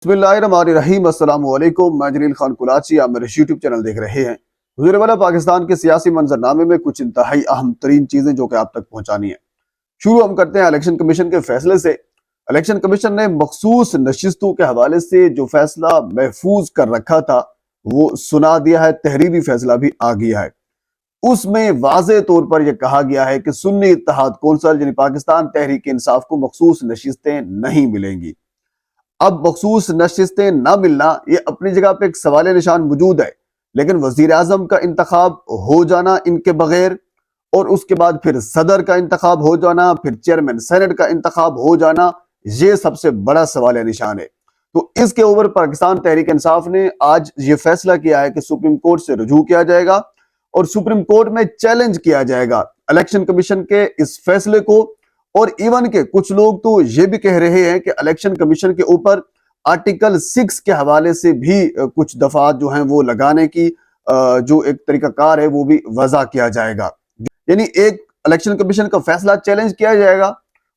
बिस्मिल्लाहिर्रहमानिर्रहीम। अस्सलाम वालेकुम। मैं जलील खान कुलाची, आप मेरे यूट्यूब चैनल देख रहे हैं। हुज़ूर वाला पाकिस्तान के सियासी मंजरनामे में कुछ इंतहाई अहम तरीन चीजें जो कि आप तक पहुंचानी है। शुरू हम करते हैं इलेक्शन कमीशन के फैसले से। इलेक्शन कमीशन ने मखसूस नशिस्तों के हवाले से जो फैसला महफूज कर रखा था वो सुना दिया है। तहरीरी फैसला भी आ गया है। उसमें वाज़े तौर पर यह कहा गया है कि सुन्नी इत्तेहाद कौंसिल यानी पाकिस्तान तहरीक इंसाफ को मखसूस नशिस्तें नहीं मिलेंगी। अब मखसूस नशिस्तें ना मिलना ये अपनी जगह पे एक सवाल निशान मौजूद है, लेकिन वजीर आजम का इंतखाब हो जाना इनके बगैर और उसके बाद फिर सदर का इंतखाब हो जाना, फिर चेयरमैन सेनेट का इंतखाब हो जाना, ये सबसे बड़ा सवाल निशान है। तो इसके ऊपर पाकिस्तान तहरीक इंसाफ ने आज ये फैसला किया है कि सुप्रीम कोर्ट से रुजू किया जाएगा और सुप्रीम कोर्ट में चैलेंज किया जाएगा इलेक्शन कमीशन के इस फैसले को। और इवन के कुछ लोग तो ये भी कह रहे हैं कि इलेक्शन कमीशन के ऊपर आर्टिकल 6 के हवाले से भी कुछ दफात जो हैं वो लगाने की जो एक तरीकाकार है वो भी वज़ा किया जाएगा। यानी एक इलेक्शन कमीशन का फैसला चैलेंज किया जाएगा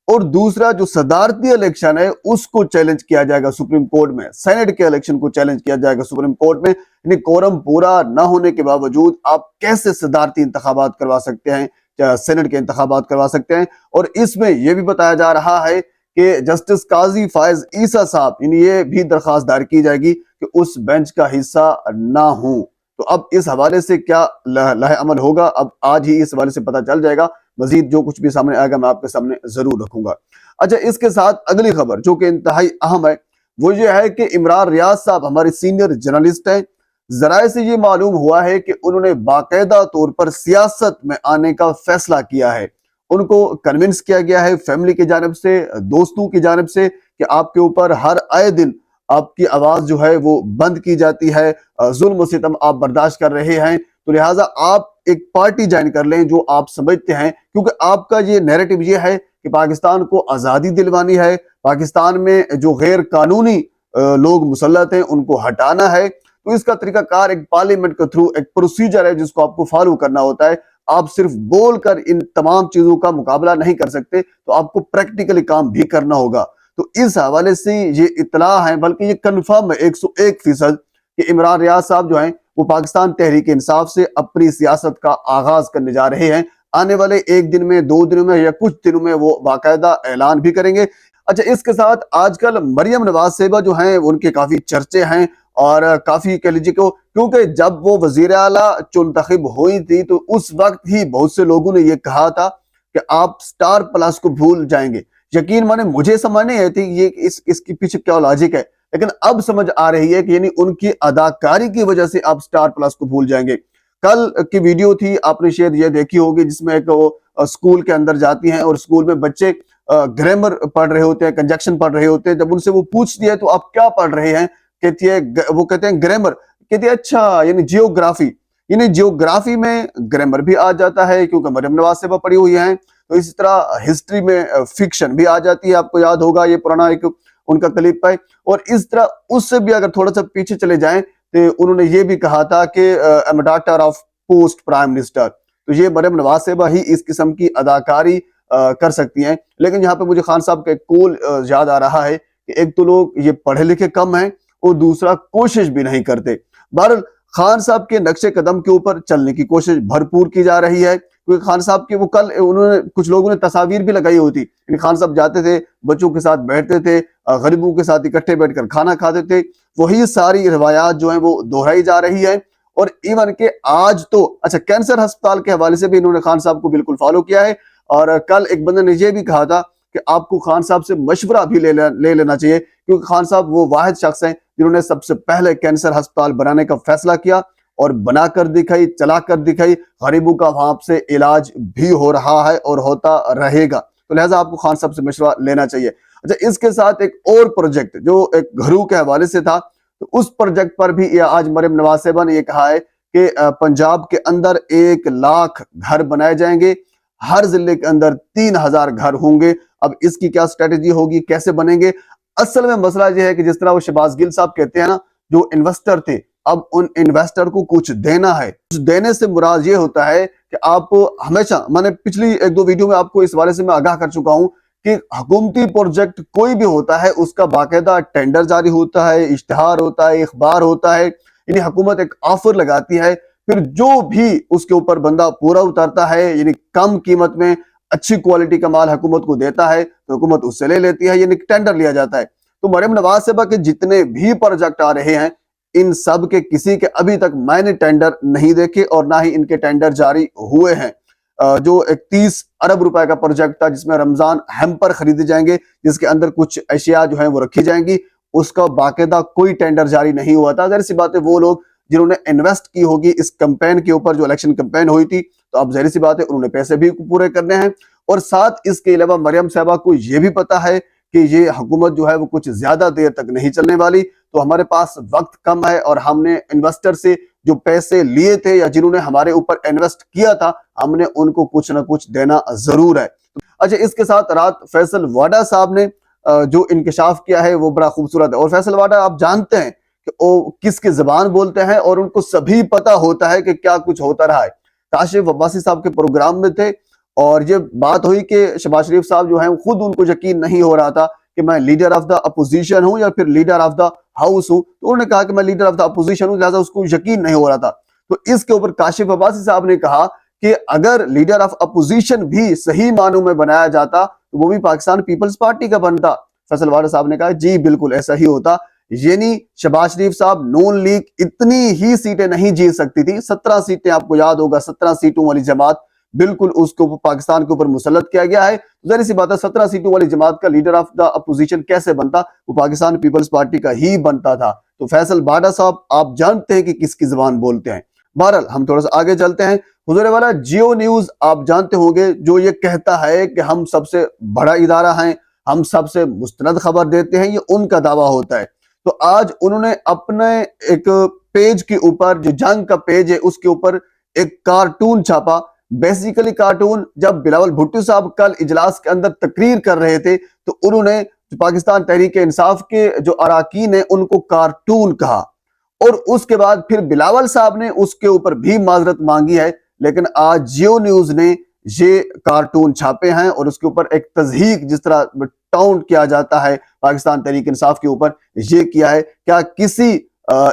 और दूसरा जो सदारती इलेक्शन है उसको चैलेंज किया जाएगा सुप्रीम कोर्ट में। सेनेट के इलेक्शन को चैलेंज किया जाएगा सुप्रीम कोर्ट में। यानी कोरम पूरा ना होने के बावजूद आप कैसे सदारती इंतखाबात करवा सकते हैं, सेनेट के इंतखाबात करवा सकते हैं। और इसमें यह भी बताया जा रहा है कि जस्टिस काजी फायज ईसा साहब ये भी दरखास्त दायर की जाएगी कि उस बेंच का हिस्सा ना हो। तो अब इस हवाले से क्या लह अमल होगा, अब आज ही इस हवाले से पता चल जाएगा। मजीद जो कुछ भी सामने आएगा मैं आपके सामने जरूर रखूंगा। अच्छा, इसके साथ अगली खबर जो कि इंतहाई अहम है वो ये है कि इमरान रियाज साहब हमारे सीनियर जर्नलिस्ट हैं। जराए से ये मालूम हुआ है कि उन्होंने बाकायदा तौर पर सियासत में आने का फैसला किया है। उनको कन्विंस किया गया है फैमिली की जानिब से, दोस्तों की जानिब से कि आपके ऊपर हर आए दिन आपकी आवाज जो है वो बंद की जाती है, जुल्म सितम आप बर्दाश्त कर रहे हैं, तो लिहाजा आप एक पार्टी ज्वाइन कर लें जो आप समझते हैं। क्योंकि आपका ये नैरेटिव ये है कि पाकिस्तान को आज़ादी दिलवानी है, पाकिस्तान में जो गैर कानूनी लोग मुसल्लत हैं उनको हटाना है। तो इसका तरीकाकार एक पार्लियामेंट के थ्रू एक प्रोसीजर है जिसको आपको फॉलो करना होता है। आप सिर्फ बोलकर इन तमाम चीजों का मुकाबला नहीं कर सकते, तो आपको प्रैक्टिकली काम भी करना होगा। तो इस हवाले से ये इतला है, बल्कि ये कंफर्म है 101% कि इमरान रियाज साहब जो हैं वो पाकिस्तान तहरीक इंसाफ से अपनी सियासत का आगाज करने जा रहे हैं। आने वाले एक दिन में, 2 दिनों में या कुछ दिनों में वो बाकायदा ऐलान भी करेंगे। अच्छा, इसके साथ आजकल मरियम नवाज साहिबा जो हैं उनके काफी चर्चे हैं और काफी कह लीजिए क्योंकि जब वो वजीर आला चुनतखब हुई थी तो उस वक्त ही बहुत से लोगों ने ये कहा था कि आप स्टार प्लस को भूल जाएंगे। यकीन माने मुझे समझ नहीं आती ये इसके पीछे क्या लॉजिक है, लेकिन अब समझ आ रही है कि यानी उनकी अदाकारी की वजह से आप स्टार प्लस को भूल जाएंगे। कल की वीडियो थी, आपने शायद ये देखी होगी, जिसमें एक स्कूल के अंदर जाती हैं और स्कूल में बच्चे ग्रामर पढ़ रहे होते हैं, कंजक्शन पढ़ रहे होते हैं। जब उनसे वो पूछती है तो आप क्या पढ़ रहे हैं, कहती है, वो कहते हैं ग्रामर, कहती है अच्छा यानी जियोग्राफी। यानी जियोग्राफी में ग्रामर भी आ जाता है क्योंकि मरियम नवाज साहिबा पढ़ी हुई हैं। तो इसी तरह हिस्ट्री में फिक्शन भी आ जाती है, आपको याद होगा ये पुराना एक उनका क्लिप है। और इस तरह उससे भी अगर थोड़ा सा पीछे चले जाएं तो उन्होंने ये भी कहा था कि I am daughter of post prime minister. तो ये मरियम नवाज साहिबा ही इस किस्म की अदाकारी कर सकती हैं। लेकिन यहाँ पे मुझे खान साहब का एक कॉल याद आ रहा है कि एक तो लोग ये पढ़े लिखे कम हैं और दूसरा कोशिश भी नहीं करते। बहरहाल खान साहब के नक्शे कदम के ऊपर चलने की कोशिश भरपूर की जा रही है, क्योंकि खान साहब के वो कल उन्होंने कुछ लोगों ने तस्वीर भी लगाई होती। खान साहब जाते थे, बच्चों के साथ बैठते थे, गरीबों के साथ इकट्ठे बैठकर खाना खाते थे। वही सारी रवायात जो हैं वो दोहराई जा रही है। और इवन के आज तो अच्छा कैंसर अस्पताल के हवाले से भी इन्होंने खान साहब को बिल्कुल फॉलो किया है। और कल एक बंदे ने यह भी कहा था कि आपको खान साहब से मशवरा भी ले लेना चाहिए, क्योंकि खान साहब वो वाहिद शख्स हैं जिन्होंने सबसे पहले कैंसर अस्पताल बनाने का फैसला किया और बनाकर दिखाई, चलाकर दिखाई। गरीबों का वहां से इलाज भी हो रहा है और होता रहेगा। तो लिहाजा आपको खान साहब से मशवरा लेना चाहिए। अच्छा, इसके साथ एक और प्रोजेक्ट जो एक घरों के हवाले से था, तो उस प्रोजेक्ट पर भी आज मरियम नवाज साहिबा ने यह कहा है कि पंजाब के अंदर 1 लाख घर बनाए जाएंगे, हर जिले के अंदर 3000 घर होंगे। अब इसकी क्या स्ट्रेटेजी होगी, कैसे बनेंगे? असल में मसला यह है कि जिस तरह वो शहबाज गिल साहब कहते हैं ना, जो इन्वेस्टर थे, अब उन इन्वेस्टर को कुछ देना है। कुछ देने से मुराद ये होता है कि आप हमेशा, मैंने पिछली 1-2 वीडियो में आपको इस बारे से मैं आगाह कर चुका हूं کہ हुकूमती प्रोजेक्ट कोई भी होता है उसका बाकायदा टेंडर जारी होता है, इश्तिहार होता है, इखबार होता है, यानी हुकूमत एक ऑफर लगाती है, फिर जो भी उसके ऊपर बंदा पूरा उतरता है, यानी कम कीमत में अच्छी क्वालिटी का माल हुकूमत को देता है तो हुकूमत उससे ले लेती है, यानी टेंडर लिया जाता है। तो मरियम नवाज साहबा के जितने भी प्रोजेक्ट आ रहे हैं, इन सब के किसी के अभी तक मैंने टेंडर नहीं देखे और ना ही इनके टेंडर जारी हुए हैं। जो 31 अरब रुपए का प्रोजेक्ट था जिसमें रमजान हैम्पर खरीदे जाएंगे, जिसके अंदर कुछ अशिया जो है वो रखी जाएंगी, उसका बाकायदा कोई टेंडर जारी नहीं हुआ था। जाहिर सी बात है वो लोग जिन्होंने इन्वेस्ट की होगी इस कैंपेन के ऊपर, जो इलेक्शन कैंपेन हुई थी, तो अब जाहिर सी बात है उन्होंने पैसे भी पूरे करने हैं। और साथ इसके अलावा मरियम साहबा को ये भी पता है कि ये हुकूमत जो है वो कुछ ज्यादा देर तक नहीं चलने वाली, तो हमारे पास वक्त कम है और हमने इन्वेस्टर से जो पैसे लिए थे या जिन्होंने हमारे ऊपर इन्वेस्ट किया था, हमने उनको कुछ ना कुछ देना जरूर है। अच्छा, इसके साथ रात फैसल वाडा साहब ने जो इंकशाफ किया है वो बड़ा खूबसूरत है। और फैसल वाडा आप जानते हैं कि वो किसकी जुबान बोलते हैं और उनको सभी पता होता है कि क्या कुछ होता रहा है। काशिफ अब्बासी साहब के प्रोग्राम में थे और ये बात हुई कि शहबाज शरीफ साहब जो हैं खुद उनको यकीन नहीं हो रहा था कि मैं लीडर ऑफ द अपोजिशन हूं या फिर लीडर ऑफ द हाउस हूं, तो उन्होंने कहा कि मैं लीडर ऑफ द अपोजिशन हूं, लिहाजा उसको यकीन नहीं हो रहा था। तो इसके ऊपर काशिफ अब्बासी साहब ने कहा कि अगर लीडर ऑफ अपोजिशन भी सही मानों में बनाया जाता तो वो भी पाकिस्तान पीपल्स पार्टी का बनता। फैसल वाडा साहब ने कहा जी बिल्कुल ऐसा ही होता, यानी शहबाज शरीफ साहब नून लीग इतनी ही सीटें नहीं जीत सकती थी, 17 सीटें आपको याद होगा, 17 सीटों वाली जमात बिल्कुल उसको पाकिस्तान के ऊपर मुसल्लत किया गया है। जाहिर सी बात है 17 सीटों वाली जमात का लीडर ऑफ द अपोजिशन कैसे बनता, वो पाकिस्तान पीपल्स पार्टी का ही बनता था। तो फैसल वाडा साहब आप जानते हैं कि किसकी जुबान बोलते हैं। बहरहाल हम थोड़ा सा आगे चलते हैं। हुजूर वाला जियो न्यूज आप जानते होंगे, जो ये कहता है कि हम सबसे बड़ा इदारा हैं, हम सबसे मुस्तनद खबर देते हैं, ये उनका दावा होता है। तो आज उन्होंने अपने एक पेज के ऊपर, जो जंग का पेज है उसके ऊपर एक कार्टून छापा। बेसिकली कार्टून, जब बिलावल भुट्टो साहब कल इजलास के अंदर तकरीर कर रहे थे तो उन्होंने पाकिस्तान तहरीक इंसाफ के जो अराकीन है उनको कार्टून कहा, और उसके बाद फिर बिलावल साहब ने उसके ऊपर भी माजरत मांगी है। लेकिन आज जियो न्यूज ने ये कार्टून छापे हैं और उसके ऊपर एक तज़हीक, जिस तरह टाउंट किया जाता है पाकिस्तान तहरीक इंसाफ के ऊपर, ये किया है। क्या किसी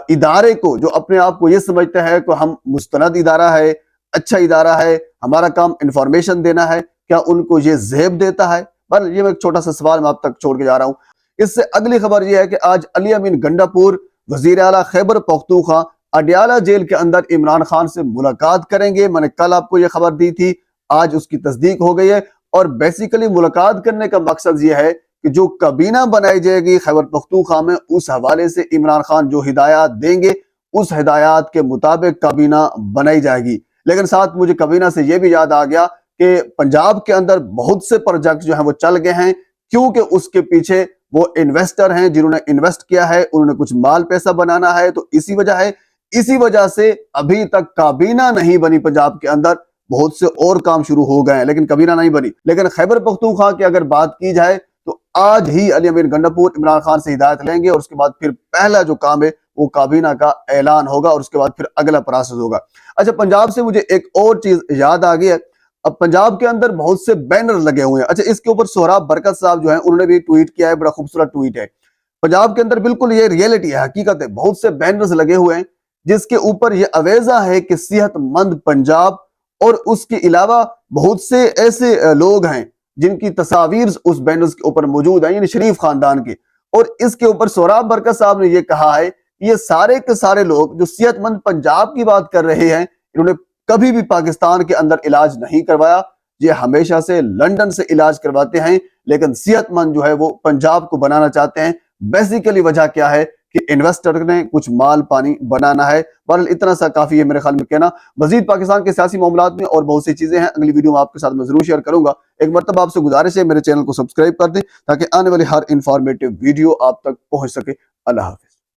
इदारे को जो अपने आप को ये समझता है कि हम मुस्तनद इदारा है, अच्छा इदारा है, हमारा काम इंफॉर्मेशन देना है, क्या उनको ये ज़ेब देता है? पर ये मैं एक छोटा सा सवाल मैं आप तक छोड़ के जा रहा हूँ। इससे अगली खबर ये है कि आज अली अमीन गंडापुर वजीर आला खैबर पख्तूनख्वा अडियाला जेल के अंदर इमरान खान से मुलाकात करेंगे। मैंने कल आपको ये खबर दी थी, आज उसकी तस्दीक हो गई है। और बेसिकली मुलाकात करने का मकसद ये है कि जो काबीना बनाई जाएगी खैबर पख्तूनख्वा में, उस हवाले से इमरान खान जो हिदायत देंगे उस हिदायत के मुताबिक काबीना बनाई जाएगी। लेकिन साथ मुझे काबीना से यह भी याद आ गया कि पंजाब के अंदर बहुत से प्रोजेक्ट जो हैं वो चल गए हैं, क्योंकि उसके पीछे वो इन्वेस्टर हैं जिन्होंने इन्वेस्ट किया है, उन्होंने कुछ माल पैसा बनाना है। तो इसी वजह है, इसी वजह से अभी तक काबीना नहीं बनी पंजाब के अंदर। बहुत से और काम शुरू हो गए हैं लेकिन काबीना नहीं बनी। लेकिन खैबर पख्तूनख्वा की अगर बात की जाए तो आज ही अली अमीन गंडापुर इमरान खान से हिदायत लेंगे और उसके बाद फिर पहला जो काम है वो काबीना का ऐलान होगा और उसके बाद फिर अगला प्रोसेस होगा। अच्छा, पंजाब से मुझे एक और चीज याद आ गई है। अब पंजाब के अंदर बहुत से बैनर लगे हुए हैं। अच्छा, इसके ऊपर सोहराब बरकत साहब जो है उन्होंने भी ट्वीट किया है, बड़ा खूबसूरत ट्वीट है। पंजाब के अंदर बिल्कुल ये रियलिटी है, हकीकत है, बहुत से बैनर्स लगे हुए हैं जिसके ऊपर ये अवेजा है कि सेहतमंद पंजाब, और उसके अलावा बहुत से ऐसे लोग हैं जिनकी तस्वीर उस बैनर्स के ऊपर मौजूद है, यानी शरीफ खानदान के। और इसके ऊपर सोहराब बरकत साहब ने ये कहा है कि ये सारे के सारे लोग जो सेहतमंद पंजाब की बात कर रहे हैं, इन्होंने कभी भी पाकिस्तान के अंदर इलाज नहीं करवाया, ये हमेशा से लंदन से इलाज करवाते हैं, लेकिन सेहतमंद जो है वो पंजाब को बनाना चाहते हैं। बेसिकली वजह क्या है कि इन्वेस्टर ने कुछ माल पानी बनाना है। बहरहाल इतना सा काफी है मेरे ख्याल में कहना। मजीद पाकिस्तान के सियासी मामलात में और बहुत सी चीजें हैं, अगली वीडियो में आपके साथ मैं जरूर शेयर करूंगा। एक मरतबा आपसे गुजारिश है मेरे चैनल को सब्सक्राइब कर दें ताकि आने वाली हर इंफॉर्मेटिव वीडियो आप तक पहुंच सके। अल्लाह हाफिज।